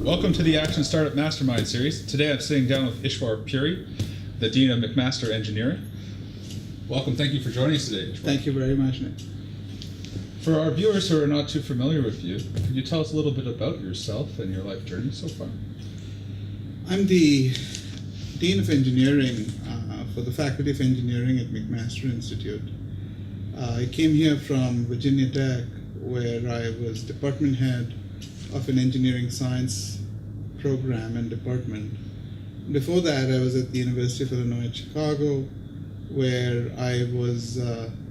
Welcome to the Action Startup Mastermind series. Today I'm sitting down with Ishwar Puri, the Dean of McMaster Engineering. Welcome, thank you for joining us today, Ishwar. Thank you very much, Nick. For our viewers who are not too familiar with you, could you tell us a little bit about yourself and your life journey so far? I'm the Dean of Engineering for the Faculty of Engineering at McMaster Institute. I came here from Virginia Tech, where I was department head of an engineering science program and department. Before that, I was at the University of Illinois at Chicago, where I was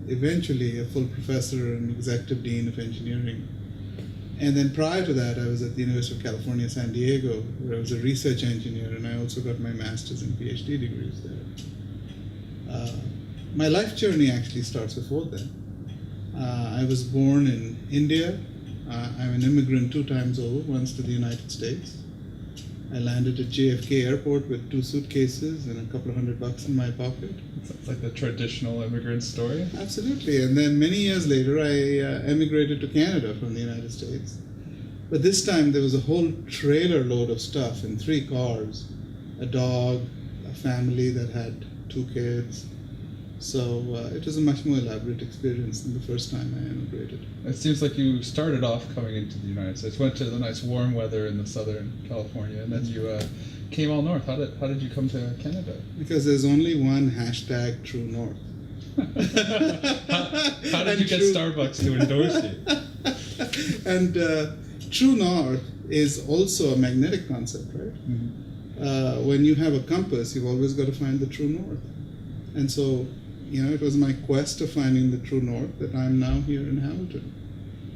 eventually a full professor and executive dean of engineering. And then prior to that, I was at the University of California, San Diego, where I was a research engineer, and I also got my master's and PhD degrees there. My life journey actually starts before then. I was born in India. I'm an immigrant 2 times over, once to the United States. I landed at JFK Airport with 2 suitcases and a couple of $100 in my pocket. Sounds like the traditional immigrant story. Absolutely. And then many years later, I emigrated to Canada from the United States. But this time, there was a whole trailer load of stuff in 3 cars, a dog, a family that had 2 kids. So it was a much more elaborate experience than the first time I emigrated. It seems like you started off coming into the United States, went to the nice warm weather in the Southern California, and then you came all north. How did you come to Canada? Because there's only one hashtag True North. How did you get Starbucks to endorse you? And True North is also a magnetic concept, right? Mm-hmm. When you have a compass, you've always got to find the true north. And so, it was my quest of finding the true north that I'm now here in Hamilton.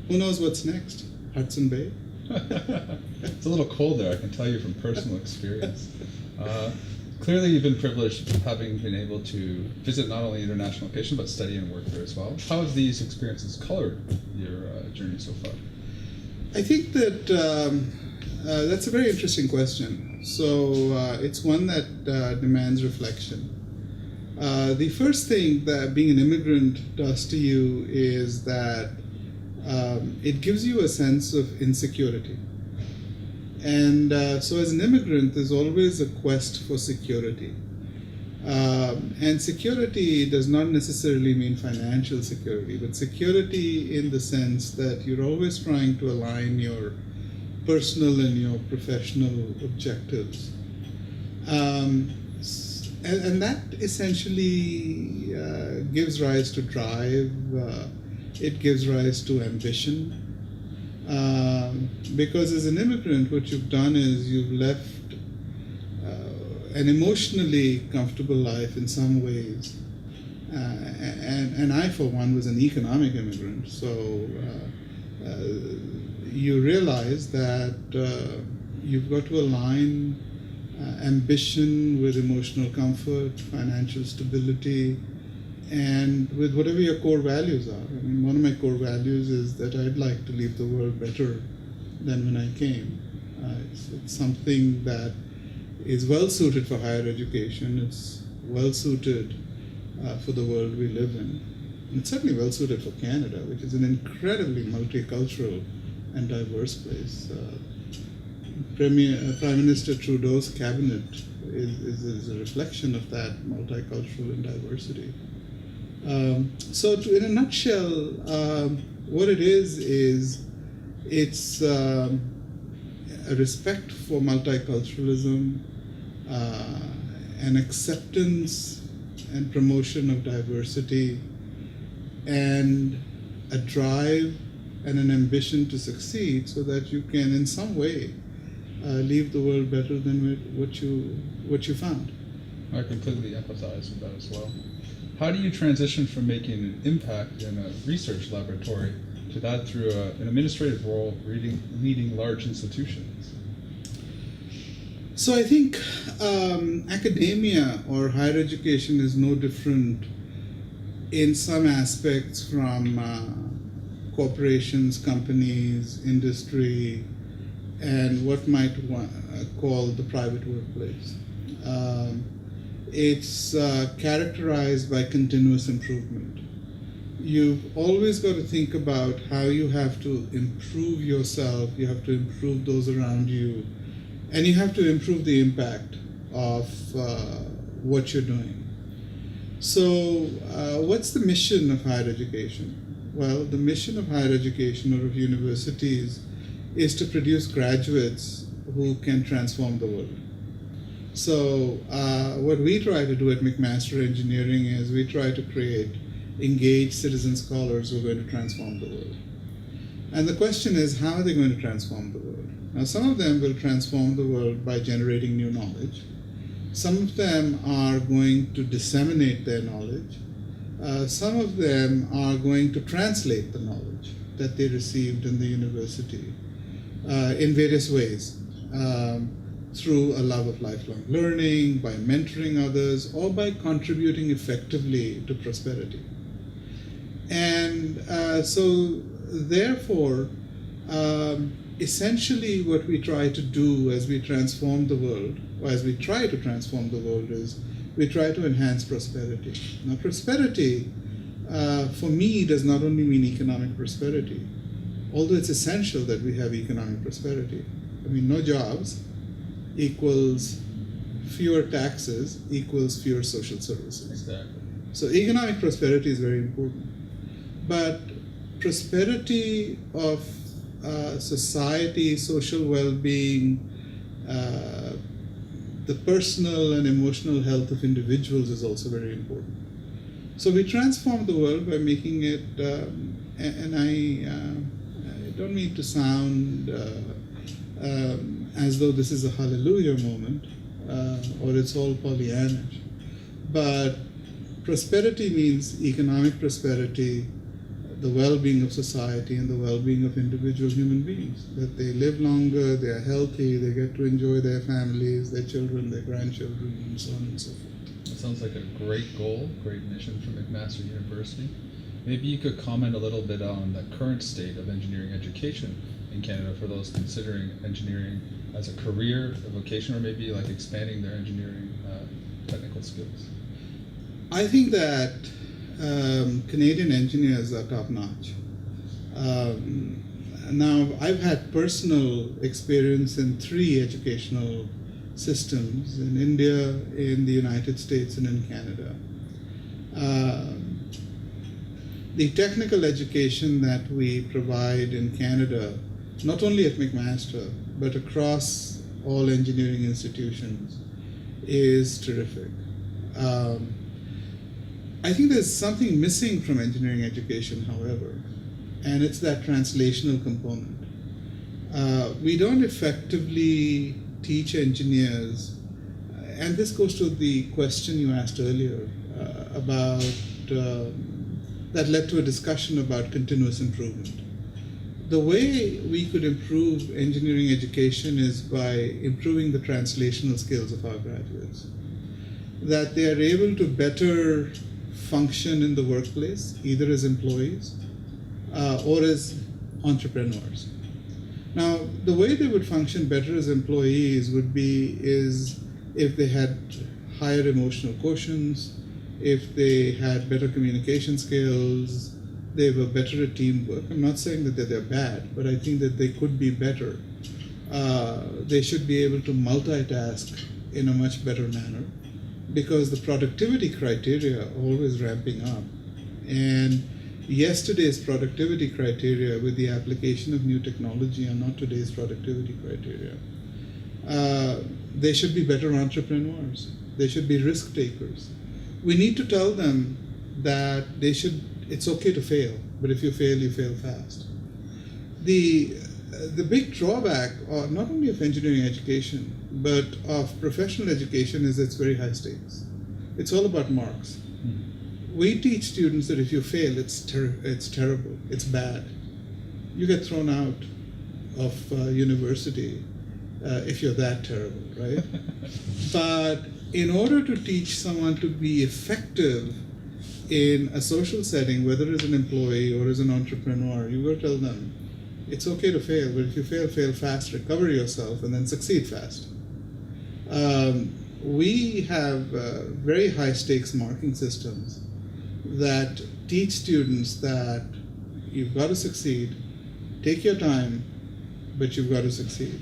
Who knows what's next? Hudson Bay? It's a little cold there, I can tell you from personal experience. Clearly you've been privileged having been able to visit not only international locations, but study and work there as well. How have these experiences colored your journey so far? I think that that's a very interesting question. So it's one that demands reflection. The first thing that being an immigrant does to you is that it gives you a sense of insecurity. And so as an immigrant, there's always a quest for security. And security does not necessarily mean financial security, but security in the sense that you're always trying to align your personal and your professional objectives. And that essentially gives rise to drive, it gives rise to ambition. Because as an immigrant, what you've done is you've left an emotionally comfortable life in some ways. And I, for one, was an economic immigrant. So you realize that you've got to align ambition with emotional comfort, financial stability, and with whatever your core values are. I mean, one of my core values is that I'd like to leave the world better than when I came. It's something that is well suited for higher education. It's well suited for the world we live in. And it's certainly well suited for Canada, which is an incredibly multicultural and diverse place. Prime Minister Trudeau's cabinet is a reflection of that multicultural and diversity. So in a nutshell, what it is it's a respect for multiculturalism, an acceptance and promotion of diversity, and a drive and an ambition to succeed so that you can in some way leave the world better than what you found. I completely empathize with that as well. How do you transition from making an impact in a research laboratory to that through an administrative role leading large institutions? So I think academia or higher education is no different in some aspects from corporations, companies, industry, and what might call the private workplace. It's characterized by continuous improvement. You've always got to think about how you have to improve yourself, you have to improve those around you, and you have to improve the impact of what you're doing. So, what's the mission of higher education? Well, the mission of higher education or of universities is to produce graduates who can transform the world. So, what we try to do at McMaster Engineering is we try to create engaged citizen scholars who are going to transform the world. And the question is, how are they going to transform the world? Now, some of them will transform the world by generating new knowledge. Some of them are going to disseminate their knowledge. Some of them are going to translate the knowledge that they received in the university in various ways, through a love of lifelong learning, by mentoring others, or by contributing effectively to prosperity. And so, therefore, essentially what we try to do as we transform the world, or as we try to transform the world, is we try to enhance prosperity. Now, prosperity, for me, does not only mean economic prosperity, although it's essential that we have economic prosperity. I mean, no jobs equals fewer taxes equals fewer social services. Exactly. So economic prosperity is very important. But prosperity of society, social well-being, the personal and emotional health of individuals is also very important. So we transform the world by making it, and I don't mean to sound as though this is a hallelujah moment, or it's all Pollyannish, but prosperity means economic prosperity, the well-being of society, and the well-being of individual human beings, that they live longer, they are healthy, they get to enjoy their families, their children, their grandchildren, and so on and so forth. That sounds like a great goal, great mission for McMaster University. Maybe you could comment a little bit on the current state of engineering education in Canada for those considering engineering as a career, a vocation, or maybe like expanding their engineering technical skills. I think that Canadian engineers are top-notch. Now, I've had personal experience in 3 educational systems, in India, in the United States, and in Canada. The technical education that we provide in Canada, not only at McMaster, but across all engineering institutions, is terrific. I think there's something missing from engineering education, however, and it's that translational component. We don't effectively teach engineers, and this goes to the question you asked earlier about, that led to a discussion about continuous improvement. The way we could improve engineering education is by improving the translational skills of our graduates, that they are able to better function in the workplace, either as employees or as entrepreneurs. Now, the way they would function better as employees is if they had higher emotional quotients, if they had better communication skills, they were better at teamwork. I'm not saying that they're bad, but I think that they could be better. They should be able to multitask in a much better manner, because the productivity criteria are always ramping up. And yesterday's productivity criteria with the application of new technology are not today's productivity criteria. They should be better entrepreneurs. They should be risk takers. We need to tell them that it's okay to fail, but if you fail fast. The big drawback, not only of engineering education, but of professional education, is it's very high stakes. It's all about marks. Mm-hmm. We teach students that if you fail, it's terrible, it's bad. You get thrown out of university if you're that terrible, right? But in order to teach someone to be effective in a social setting, whether as an employee or as an entrepreneur, you got to tell them, it's okay to fail, but if you fail fast, recover yourself, and then succeed fast. We have very high stakes marking systems that teach students that you've got to succeed, take your time, but you've got to succeed.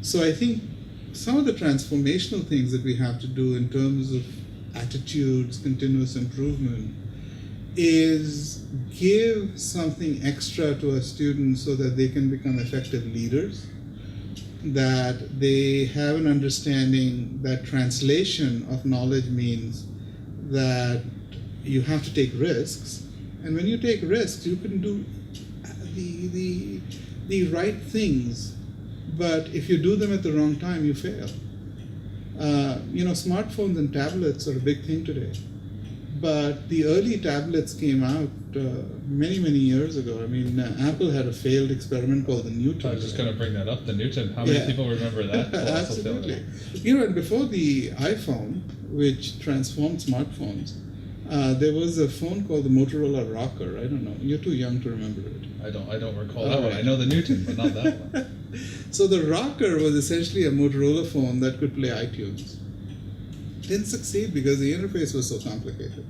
So I think some of the transformational things that we have to do in terms of attitudes, continuous improvement, is give something extra to our students so that they can become effective leaders, that they have an understanding that translation of knowledge means that you have to take risks, and when you take risks, you can do the right things, but if you do them at the wrong time, you fail. Smartphones and tablets are a big thing today, but the early tablets came out many years ago. I mean, Apple had a failed experiment called the Newton. I was just going to bring that up, the Newton. How many people remember that? Absolutely. And before the iPhone, which transformed smartphones, there was a phone called the Motorola Rocker. I don't know. You're too young to remember it. I don't recall that one. I know the Newton, but not that one. So the Rocker was essentially a Motorola phone that could play iTunes. Didn't succeed because the interface was so complicated.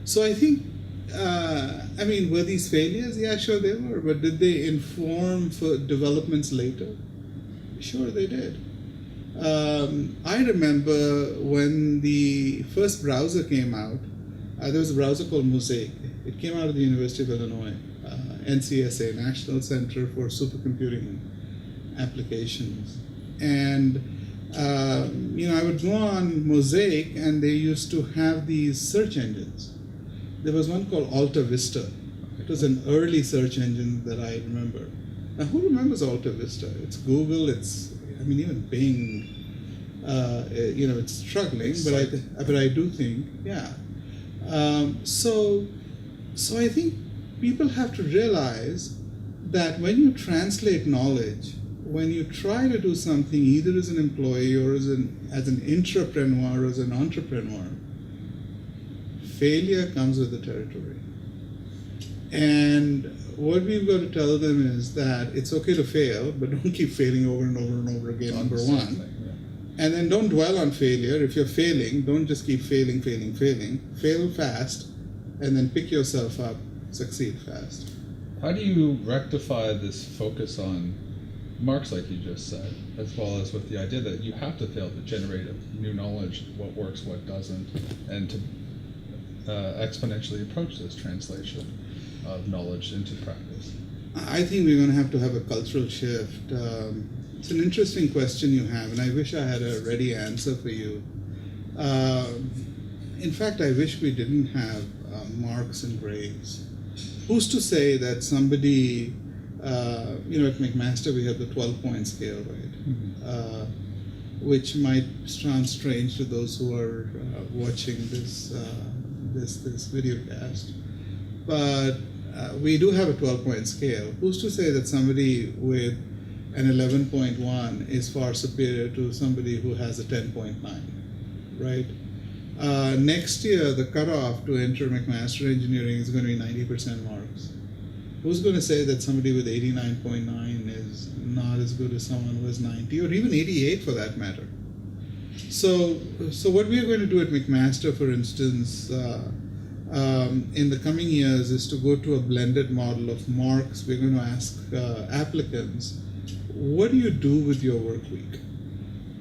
So I think, were these failures? Yeah, sure they were. But did they inform for developments later? Sure they did. I remember when the first browser came out, there was a browser called Mosaic. It came out of the University of Illinois, NCSA, National Center for Supercomputing Applications. And I would go on Mosaic, and they used to have these search engines. There was one called Alta Vista. It was an early search engine that I remember. Now, who remembers Alta Vista? It's Google. Even Bing. It's struggling, but I do think, yeah. So I think people have to realize that when you translate knowledge, when you try to do something either as an employee or as an intrapreneur or as an entrepreneur, failure comes with the territory. And what we've got to tell them is that it's okay to fail, but don't keep failing over and over and over again, number one. And then don't dwell on failure. If you're failing, don't just keep failing. Fail fast, and then pick yourself up, succeed fast. How do you rectify this focus on marks, like you just said, as well as with the idea that you have to fail to generate new knowledge, what works, what doesn't, and to exponentially approach this translation of knowledge into practice? I think we're going to have a cultural shift. It's an interesting question you have, and I wish I had a ready answer for you. In fact, I wish we didn't have marks and grades. Who's to say that somebody, at McMaster we have the 12-point scale, right? Mm-hmm. Which might sound strange to those who are watching this video cast, but we do have a 12-point scale. Who's to say that somebody with an 11.1 is far superior to somebody who has a 10.9, right? Next year, the cutoff to enter McMaster Engineering is going to be 90% marks. Who's going to say that somebody with 89.9 is not as good as someone who has 90, or even 88 for that matter? So what we are going to do at McMaster, for instance, in the coming years, is to go to a blended model of marks. We're going to ask applicants, what do you do with your work week?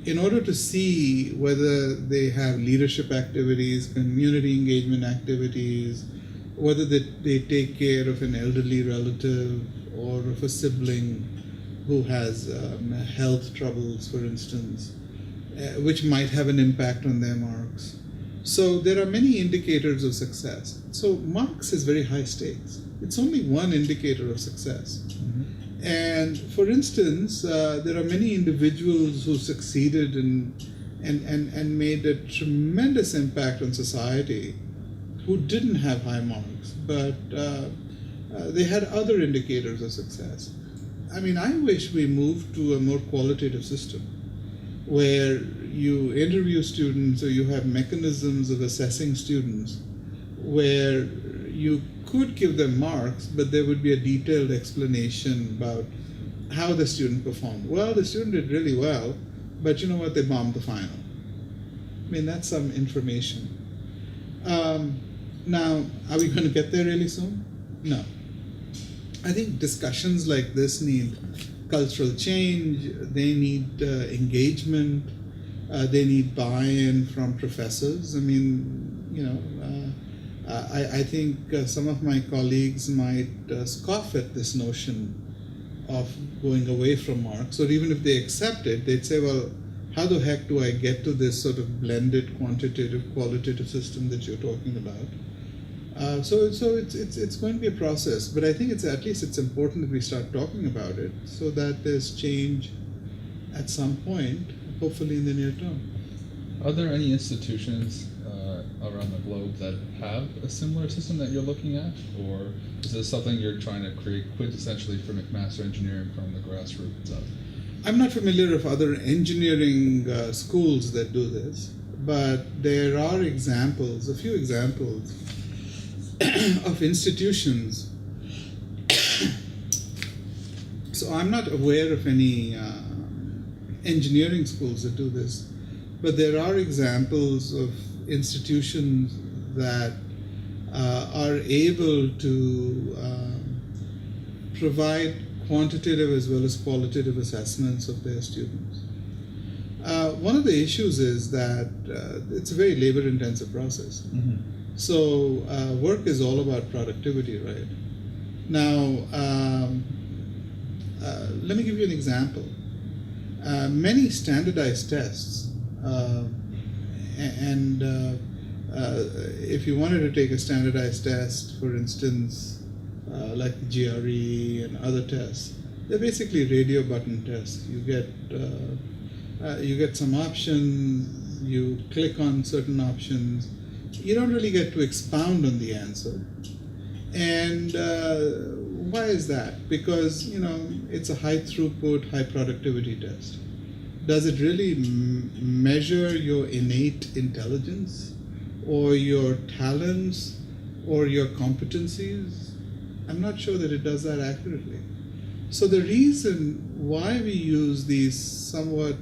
In order to see whether they have leadership activities, community engagement activities, whether they take care of an elderly relative or of a sibling who has health troubles, for instance, which might have an impact on their marks. So there are many indicators of success. So marks is very high stakes. It's only one indicator of success. Mm-hmm. And for instance, there are many individuals who succeeded and made a tremendous impact on society who didn't have high marks, but they had other indicators of success. I mean, I wish we moved to a more qualitative system where you interview students or you have mechanisms of assessing students where you could give them marks, but there would be a detailed explanation about how the student performed. Well, the student did really well, but you know what, they bombed the final. I mean, that's some information. Now, are we going to get there really soon? No. I think discussions like this need cultural change, they need engagement, they need buy-in from professors. I mean, I think some of my colleagues might scoff at this notion of going away from Marx, or even if they accept it, they'd say, well, how the heck do I get to this sort of blended quantitative, qualitative system that you're talking about? So it's going to be a process, but I think at least it's important that we start talking about it so that there's change at some point, hopefully in the near term. Are there any institutions around the globe that have a similar system that you're looking at, or is this something you're trying to create quintessentially for McMaster Engineering from the grassroots up? I'm not familiar of other engineering schools that do this, but there are examples, a few examples of institutions. So I'm not aware of any engineering schools that do this, but there are examples of institutions that are able to provide quantitative as well as qualitative assessments of their students. One of the issues is that it's a very labor-intensive process. Mm-hmm. So work is all about productivity, right? Now, let me give you an example. Many standardized tests, and if you wanted to take a standardized test, for instance, like the GRE and other tests, they're basically radio button tests. You get some options, you click on certain options. You don't really get to expound on the answer. And why is that? Because it's a high throughput, high productivity test. Does it really measure your innate intelligence or your talents or your competencies? I'm not sure that it does that accurately. So the reason why we use these somewhat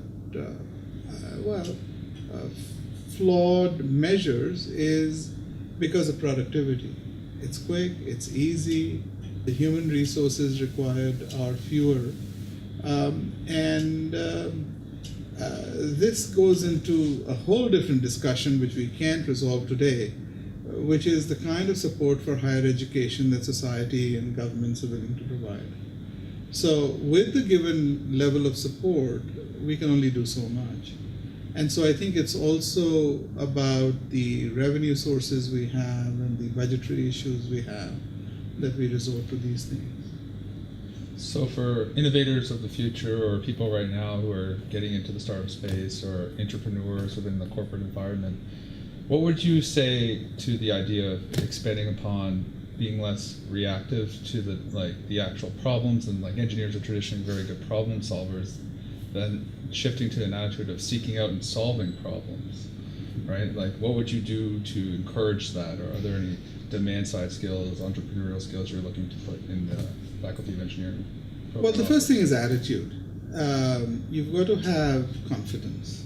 flawed measures is because of productivity. It's quick, it's easy, the human resources required are fewer, and this goes into a whole different discussion which we can't resolve today, which is the kind of support for higher education that society and governments are willing to provide. So with the given level of support, we can only do so much. And so I think it's also about the revenue sources we have and the budgetary issues we have that we resort to these things. So for innovators of the future, or people right now who are getting into the startup space, or entrepreneurs within the corporate environment, what would you say to the idea of expanding upon being less reactive to the actual problems, and engineers are traditionally very good problem solvers, then shifting to an attitude of seeking out and solving problems, right? What would you do to encourage that, or are there any demand side skills, entrepreneurial skills you're looking to put in the Faculty of Engineering program? Well, the first thing is attitude. You've got to have confidence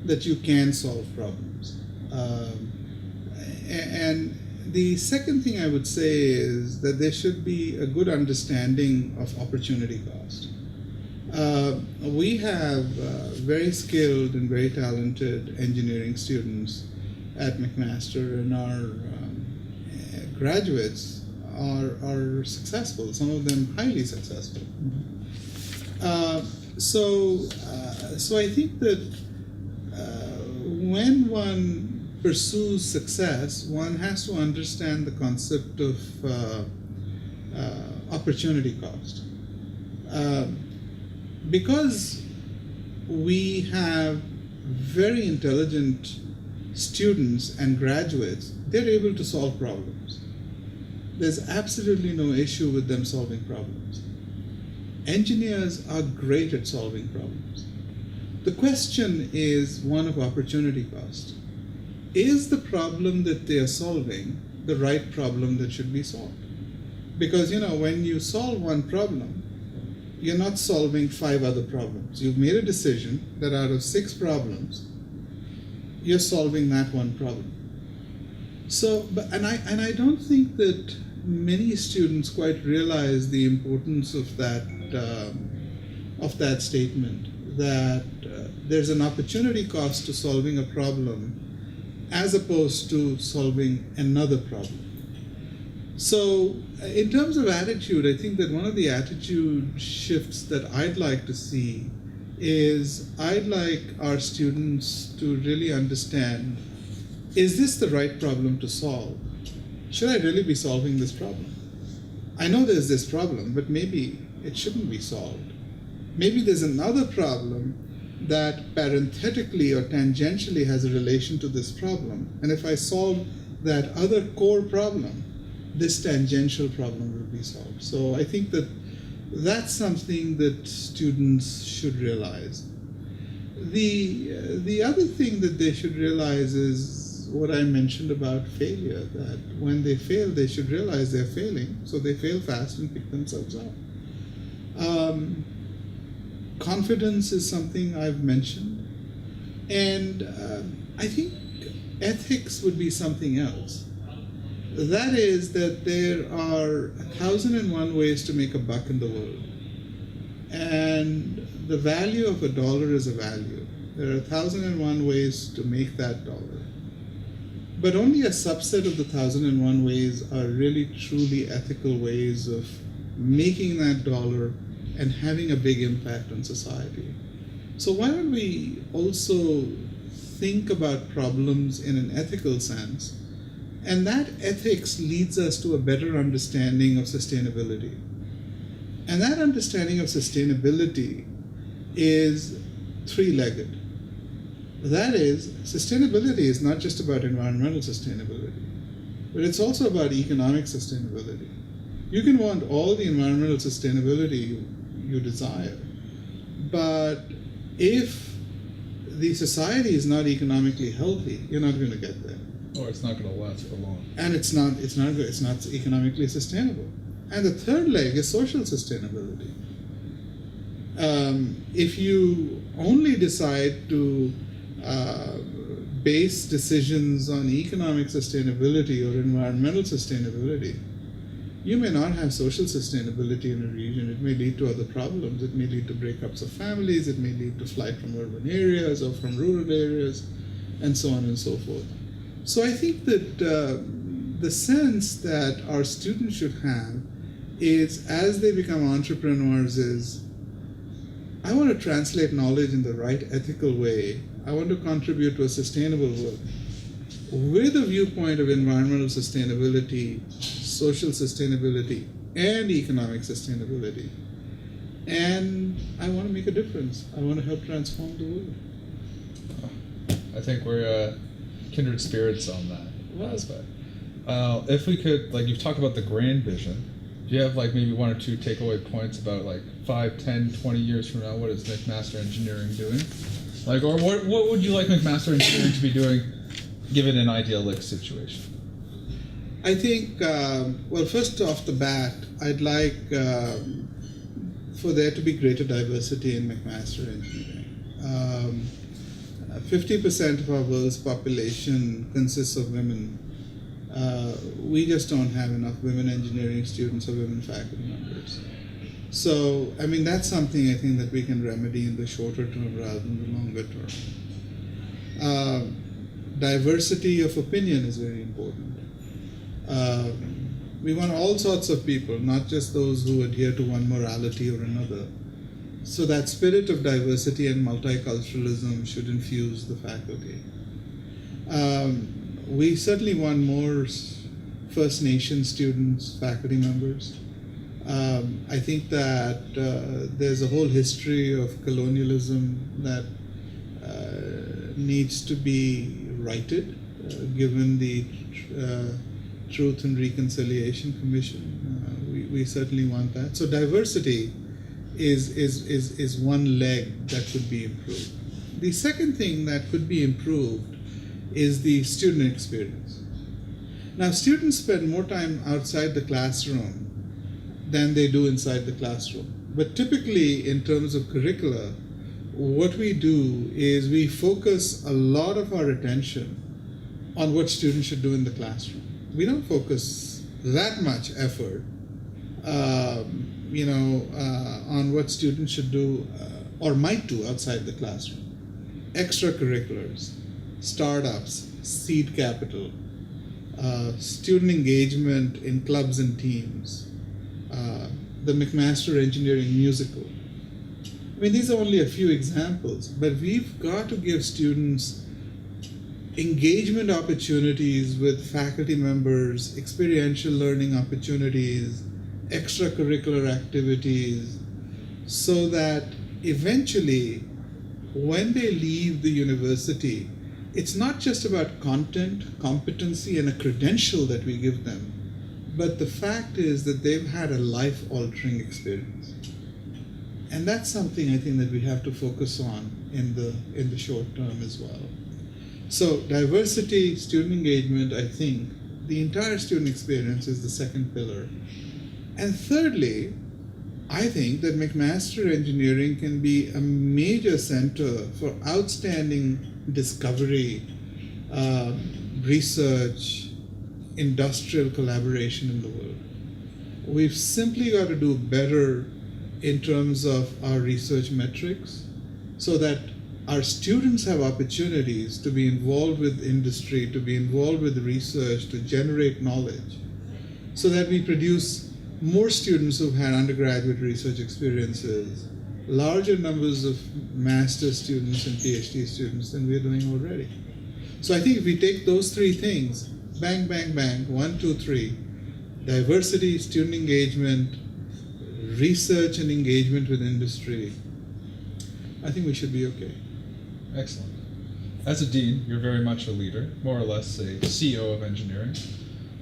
that you can solve problems. And the second thing I would say is that there should be a good understanding of opportunity cost. We have very skilled and very talented engineering students at McMaster, and our graduates are successful, some of them highly successful. So I think that when one pursues success, one has to understand the concept of opportunity cost. Because we have very intelligent students and graduates, they're able to solve problems. There's absolutely no issue with them solving problems. Engineers are great at solving problems. The question is one of opportunity cost. Is the problem that they are solving the right problem that should be solved? Because when you solve one problem, you're not solving 5 other problems. You've made a decision that out of 6 problems, you're solving that one problem. So, and I don't think that many students quite realize the importance of that of that statement, that there's an opportunity cost to solving a problem as opposed to solving another problem. So, in terms of attitude, I think that one of the attitude shifts that I'd like to see is I'd like our students to really understand, is this the right problem to solve? Should I really be solving this problem? I know there's this problem, but maybe it shouldn't be solved. Maybe there's another problem that parenthetically or tangentially has a relation to this problem. And if I solve that other core problem, this tangential problem will be solved. So I think that that's something that students should realize. The other thing that they should realize is what I mentioned about failure, that when they fail, they should realize they're failing, so they fail fast and pick themselves up. Confidence is something I've mentioned, and I think ethics would be something else. That is that there are 1,001 ways to make a buck in the world, and the value of $1 is a value. There are 1,001 ways to make that dollar, but only a subset of the 1,001 ways are really truly ethical ways of making that dollar and having a big impact on society. So why don't we also think about problems in an ethical sense? And that ethics leads us to a better understanding of sustainability. And that understanding of sustainability is three-legged. That is, sustainability is not just about environmental sustainability, but it's also about economic sustainability. You can want all the environmental sustainability you desire, but if the society is not economically healthy, you're not going to get there. Or it's not going to last for long. And it's not economically sustainable. And the third leg is social sustainability. If you only decide to base decisions on economic sustainability or environmental sustainability, you may not have social sustainability in a region. It may lead to other problems. It may lead to breakups of families. It may lead to flight from urban areas or from rural areas, and so on and so forth. So I think that the sense that our students should have is, as they become entrepreneurs, is I want to translate knowledge in the right ethical way. I want to contribute to a sustainable world with a viewpoint of environmental sustainability, social sustainability, and economic sustainability. And I want to make a difference. I want to help transform the world. I think we're kindred spirits on that aspect. If we could, like, you've talked about the grand vision. Do you have like maybe one or two takeaway points about like 5, 10, 20 years from now, what is McMaster Engineering doing? Like, or what would you like McMaster Engineering to be doing given an idealistic situation? I think, well, first off the bat, I'd like for there to be greater diversity in McMaster Engineering. 50% of our world's population consists of women. We just don't have enough women engineering students or women faculty members. So, I mean, that's something I think that we can remedy in the shorter term rather than the longer term. Diversity of opinion is very important. We want all sorts of people, not just those who adhere to one morality or another. So that spirit of diversity and multiculturalism should infuse the faculty. We certainly want more First Nation students, faculty members. I think that there's a whole history of colonialism that needs to be righted, given the Truth and Reconciliation Commission. We certainly want that. So diversity is one leg that could be improved. The second thing that could be improved is the student experience. Now, students spend more time outside the classroom than they do inside the classroom. But typically, in terms of curricula, what we do is we focus a lot of our attention on what students should do in the classroom. We don't focus that much effort on what students should do or might do outside the classroom. Extracurriculars, startups, seed capital, student engagement in clubs and teams, the McMaster Engineering Musical. I mean, these are only a few examples, but we've got to give students engagement opportunities with faculty members, experiential learning opportunities, extracurricular activities, so that eventually, when they leave the university, it's not just about content, competency, and a credential that we give them, but the fact is that they've had a life-altering experience. And that's something I think that we have to focus on in the short term as well. So diversity, student engagement, I think the entire student experience is the second pillar. And thirdly, I think that McMaster Engineering can be a major center for outstanding discovery, research, industrial collaboration in the world. We've simply got to do better in terms of our research metrics so that our students have opportunities to be involved with industry, to be involved with research, to generate knowledge, so that we produce more students who've had undergraduate research experiences, larger numbers of master's students and PhD students than we're doing already. So I think if we take those three things, bang, bang, bang, 1, 2, 3, diversity, student engagement, research and engagement with industry, I think we should be okay. Excellent. As a dean, you're very much a leader, more or less a CEO of engineering.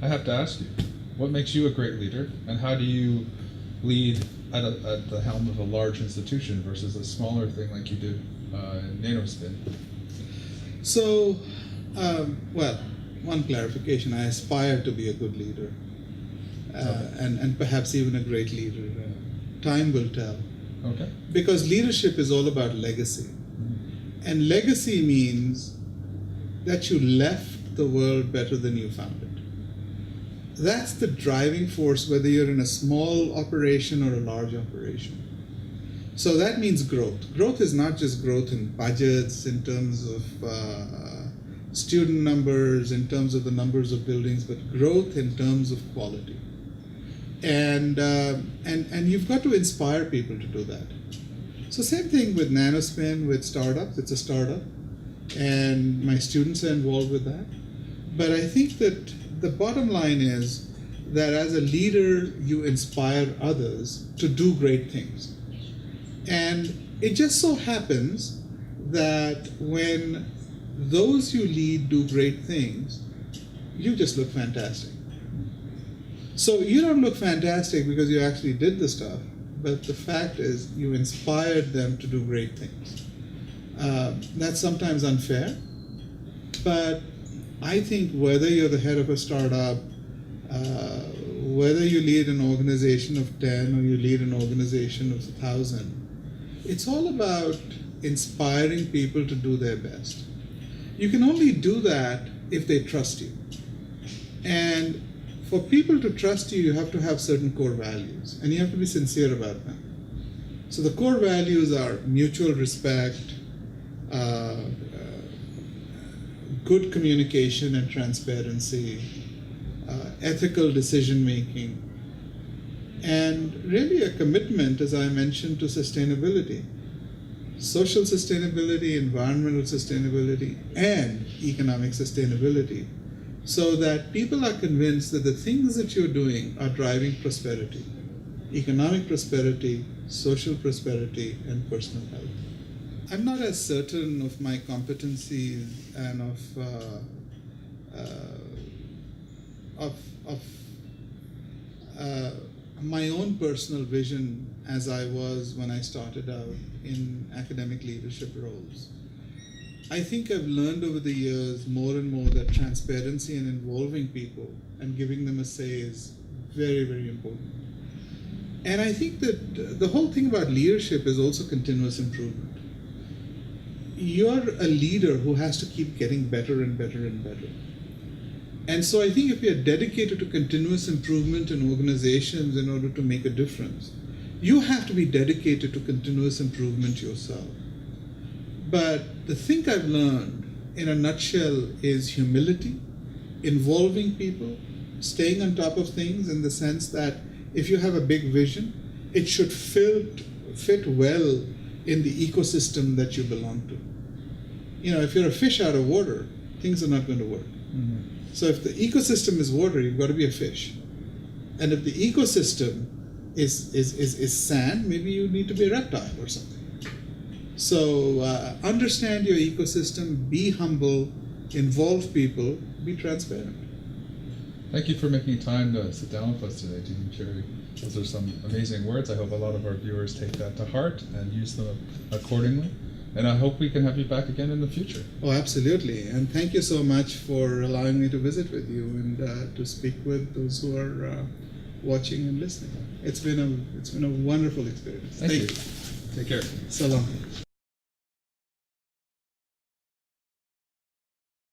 I have to ask you, what makes you a great leader, and how do you lead at the helm of a large institution versus a smaller thing like you did in Nanospin? So, well, one clarification, I aspire to be a good leader, and perhaps even a great leader. Time will tell. Okay. Because leadership is all about legacy. And legacy means that you left the world better than you found it. That's the driving force, whether you're in a small operation or a large operation. So that means growth. Growth is not just growth in budgets, in terms of student numbers, in terms of the numbers of buildings, but growth in terms of quality. And you've got to inspire people to do that. So same thing with Nanospin, with startups. It's a startup, and my students are involved with that. But I think that the bottom line is that as a leader, you inspire others to do great things. And it just so happens that when those you lead do great things, you just look fantastic. So you don't look fantastic because you actually did the stuff, but the fact is you inspired them to do great things. That's sometimes unfair, but I think whether you're the head of a startup, whether you lead an organization of 10 or you lead an organization of 1,000, it's all about inspiring people to do their best. You can only do that if they trust you. And for people to trust you, you have to have certain core values, and you have to be sincere about them. So the core values are mutual respect, good communication and transparency, ethical decision making, and really a commitment, as I mentioned, to sustainability. Social sustainability, environmental sustainability, and economic sustainability, so that people are convinced that the things that you're doing are driving prosperity, economic prosperity, social prosperity, and personal health. I'm not as certain of my competencies and of my own personal vision as I was when I started out in academic leadership roles. I think I've learned over the years more and more that transparency and involving people and giving them a say is very, very important. And I think that the whole thing about leadership is also continuous improvement. You're a leader who has to keep getting better and better and better. And so I think if you're dedicated to continuous improvement in organizations in order to make a difference, you have to be dedicated to continuous improvement yourself. But the thing I've learned in a nutshell is humility, involving people, staying on top of things in the sense that if you have a big vision, it should fit well in the ecosystem that you belong to. You know, if you're a fish out of water, things are not going to work. Mm-hmm. So if the ecosystem is water, you've got to be a fish. And if the ecosystem is sand, maybe you need to be a reptile or something. So understand your ecosystem, be humble, involve people, be transparent. Thank you for making time to sit down with us today, Dean Puri. Those are some amazing words. I hope a lot of our viewers take that to heart and use them accordingly. And I hope we can have you back again in the future. Oh, absolutely. And thank you so much for allowing me to visit with you and to speak with those who are watching and listening. It's been a wonderful experience. Thank you. Take care. So long.